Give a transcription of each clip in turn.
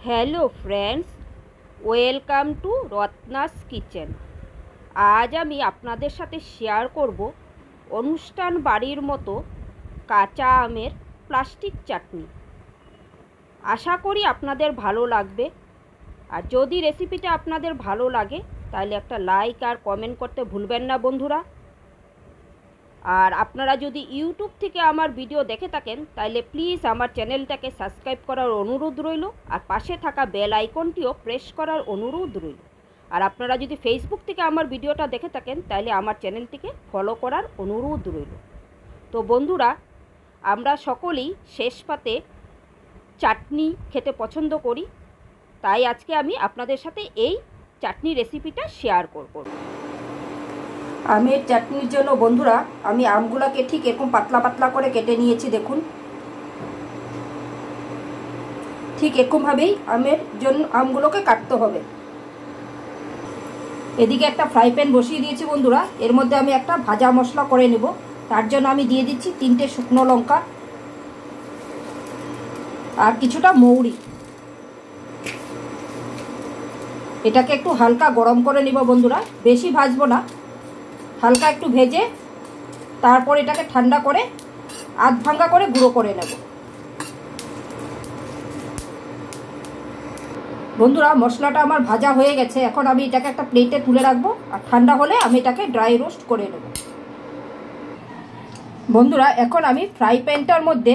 Hello friends, welcome to Ratna's kitchen. আজ আমি আপনাদের সাথে শেয়ার করব অনুষ্ঠান বাড়ির মতো কাঁচা আমের প্লাস্টিক চাটনি। আশা করি আপনাদের ভালো লাগবে। আর যদি রেসিপিটা আপনাদের ভালো লাগে তাহলে একটা লাইক আর কমেন্ট করতে ভুলবেন না বন্ধুরা। আর আপনারা যদি ইউটিউব থেকে আমার ভিডিও দেখে থাকেন তাহলে প্লিজ আমার চ্যানেলটাকে সাবস্ক্রাইব করার অনুরোধ রইল, আর পাশে থাকা বেল আইকনটিও প্রেস করার অনুরোধ রইল। আর আপনারা যদি ফেসবুক থেকে আমার ভিডিওটা দেখে থাকেন তাহলে আমার চ্যানেলটিকে ফলো করার অনুরোধ রইল। তো বন্ধুরা, আমরা সকলেই শেষ পাতে চাটনি খেতে পছন্দ করি, তাই আজকে আমি আপনাদের সাথে এই চাটনি রেসিপিটা শেয়ার করব। আমের চাটনির জন্য বন্ধুরা আমি আমগুলোকে ঠিক এরকম পাতলা পাতলা করে কেটে নিয়েছি। দেখুন, ঠিক এরকমভাবেই আমগুলোকে কাটতে হবে। এদিকে একটা ফ্রাই প্যান বসিয়ে দিয়েছি বন্ধুরা। এর মধ্যে আমি একটা ভাজা মশলা করে নেব। তার জন্য আমি দিয়ে দিচ্ছি 3টে শুকনো লঙ্কা আর কিছুটা মৌরি। এটাকে একটু হালকা গরম করে নেব বন্ধুরা, বেশি ভাজবো না, হালকা একটু ভেজে তারপর এটাকে ঠান্ডা করে আধ ভাঙ্গা করে গুঁড়ো করে নেব। বন্ধুরা, মশলাটা আমার ভাজা হয়ে গেছে। এখন আমি এটাকে একটা প্লেটে তুলে রাখবো, আর ঠান্ডা হলে আমি এটাকে ড্রাই রোস্ট করে নেব। বন্ধুরা, এখন আমি ফ্রাই প্যানটার মধ্যে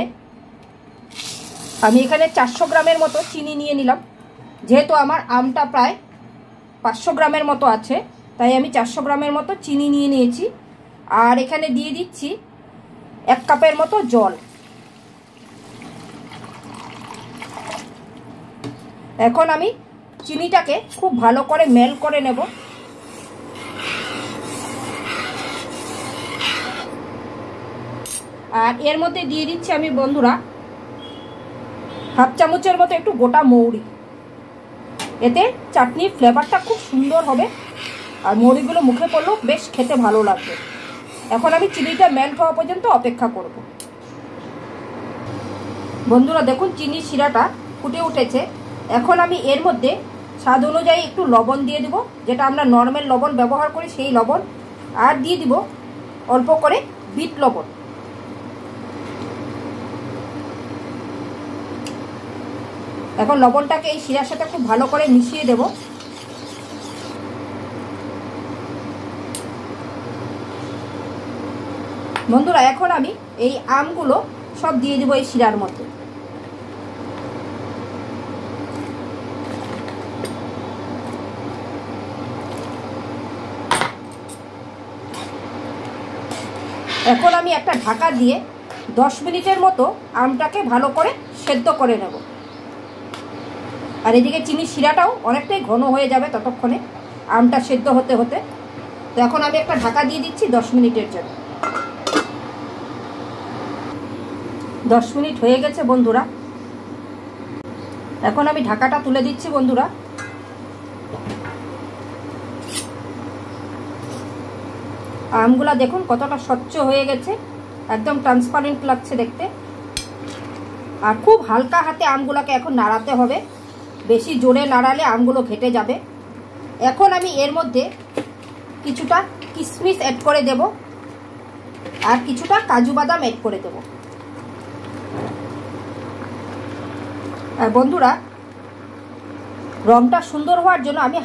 আমি এখানে 400 গ্রামের মতো চিনি নিয়ে নিলাম। যেহেতু আমার আমটা প্রায় 500 গ্রামের মতো আছে, তাই আমি 400 গ্রামের মতো চিনি নিয়ে নিয়েছি। আর এখানে দিয়ে দিচ্ছি 1 কাপের মতো জল। এখন আমি চিনিটাকে খুব ভালো করে মেল্ট করে নেব। আর এর মধ্যে দিয়ে দিচ্ছি আমি বন্ধুরা হাফ চামচের মতো একটু গোটা মৌরি। এতে চাটনির ফ্লেভারটা খুব সুন্দর হবে, আর মৌরিগুলো মুখে পড়লেও বেশ খেতে ভালো লাগবে। এখন আমি চিনিটা মেল্ট হওয়া পর্যন্ত অপেক্ষা করব। বন্ধুরা দেখুন, চিনির শিরাটা ফুটে উঠেছে। এখন আমি এর মধ্যে স্বাদ অনুযায়ী একটু লবণ দিয়ে দিব, যেটা আমরা নর্মাল লবণ ব্যবহার করি সেই লবণ। আর দিয়ে দিব অল্প করে বিট লবণ। এখন লবণটাকে এই শিরার সাথে খুব ভালো করে মিশিয়ে দেব। বন্ধুরা, এখন আমি এই আমগুলো সব দিয়ে দেবো এই শিরার মধ্যে। এখন আমি একটা ঢাকা দিয়ে 10 মিনিটের মতো আমটাকে ভালো করে সেদ্ধ করে নেব। আর এদিকে চিনির শিরাটাও অনেকটাই ঘন হয়ে যাবে ততক্ষণে, আমটা সেদ্ধ হতে হতে। তো এখন আমি একটা ঢাকা দিয়ে দিচ্ছি 10 মিনিটের জন্য। 10 মিনিট হয়ে গেছে বন্ধুরা। এখন আমি ঢাকাটা তুলে দিচ্ছি বন্ধুরা। আমগুলা দেখুন কতটা স্বচ্ছ হয়ে গেছে, একদম ট্রান্সপারেন্ট লাগছে দেখতে। আর খুব হালকা হাতে আমগুলাকে এখন নাড়াতে হবে, বেশি জোরে নাড়ালে আমগুলো ঘেটে যাবে। এখন আমি এর মধ্যে কিছুটা কিশমিশ অ্যাড করে দেব, আর কিছুটা কাজু বাদাম অ্যাড করে দেব। আর বন্ধুরা, রংটা সুন্দর হওয়ার জন্য আমি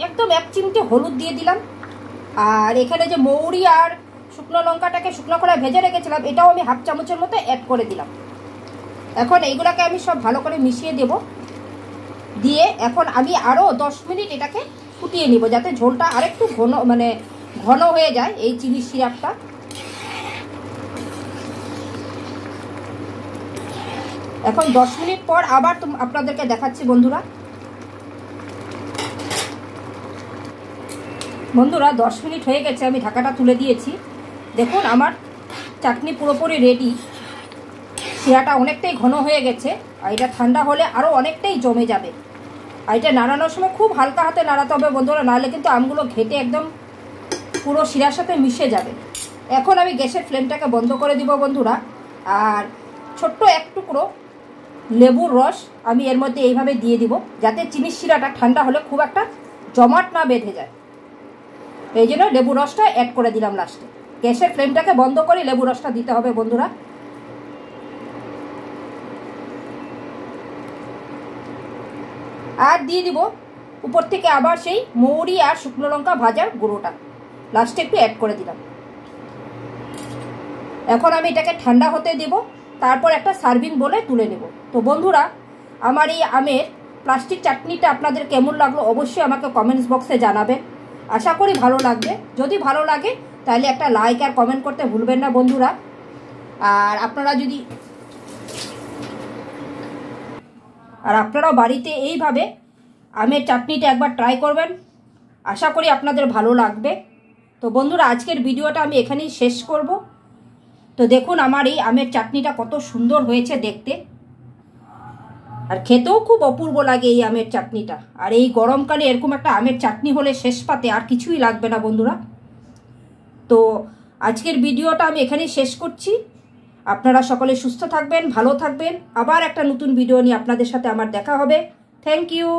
একদম 1 চিমটে হলুদ দিয়ে দিলাম। আর এখানে যে মৌরি আর শুকনো লঙ্কাটাকে শুকনো করে ভেজে রেখেছিলাম, এটাও আমি হাফ চামচের মতো অ্যাড করে দিলাম। এখন এইগুলাকে আমি সব ভালো করে মিশিয়ে দেব। দিয়ে এখন আমি আরও 10 মিনিট এটাকে ফুটিয়ে নিব, যাতে ঝোলটা আরেকটু ঘন হয়ে যায় এই চিনির সিরাপটা। এখন 10 মিনিট পর আবার আপনাদেরকে দেখাচ্ছি বন্ধুরা। বন্ধুরা, 10 মিনিট হয়ে গেছে, আমি ঢাকাটা তুলে দিয়েছি। দেখুন আমার চাটনি পুরোপুরি রেডি। শিরাটা অনেকটাই ঘন হয়ে গেছে, আর এটা ঠান্ডা হলে আরও অনেকটাই জমে যাবে। আর এটা নাড়ানোর সময় খুব হালকা হাতে নাড়াতে হবে বন্ধুরা, নাহলে কিন্তু আমগুলো ঘেটে একদম পুরো শিরার সাথে মিশে যাবে। এখন আমি গ্যাসের ফ্লেমটাকে বন্ধ করে দিব বন্ধুরা। আর ছোট্ট এক টুকরো লেবুর রস আমি এর মধ্যে এইভাবে দিয়ে দিব, যাতে চিনির শিরাটা ঠান্ডা হলে খুব একটা জমাট না বেঁধে যায়। এই জন্য লেবু রসটা অ্যাড করে দিলাম লাস্টে। গ্যাসের ফ্লেমটাকে বন্ধ করে লেবু রসটা দিতে হবে বন্ধুরা। আর দিয়ে দিব উপর থেকে আবার সেই মৌরি আর শুকনো লঙ্কা ভাজার গুঁড়োটা লাস্টে একটু অ্যাড করে দিলাম। এখন আমি এটাকে ঠান্ডা হতে দেব, তারপর একটা সার্ভিং বলে তুলে নেব। তো বন্ধুরা, আমার এই আমের প্লাস্টিক চাটনিটা আপনাদের কেমন লাগলো অবশ্যই আমাকে কমেন্টস বক্সে জানাবেন। আশা করি ভালো লাগবে। যদি ভালো লাগে তাহলে একটা লাইক আর কমেন্ট করতে ভুলবেন না বন্ধুরা। আর আপনারাও বাড়িতে এইভাবে আমের চাটনিটা একবার ট্রাই করবেন। আশা করি আপনাদের ভালো লাগবে। তো বন্ধুরা, আজকের ভিডিওটা আমি এখানেই শেষ করব। তো দেখুন আমার এই আমের চাটনিটা কত সুন্দর হয়েছে দেখতে, আর খেতেও খুব অপূর্ব লাগে এই আমের চাটনিটা। আর এই গরমকালে এরকম একটা আমের চাটনি হলে শেষ পাতে আর কিছুই লাগবে না বন্ধুরা। তো আজকের ভিডিওটা আমি এখানেই শেষ করছি। আপনারা সকলে সুস্থ থাকবেন, ভালো থাকবেন। আবার একটা নতুন ভিডিও নিয়ে আপনাদের সাথে আমার দেখা হবে। Thank you.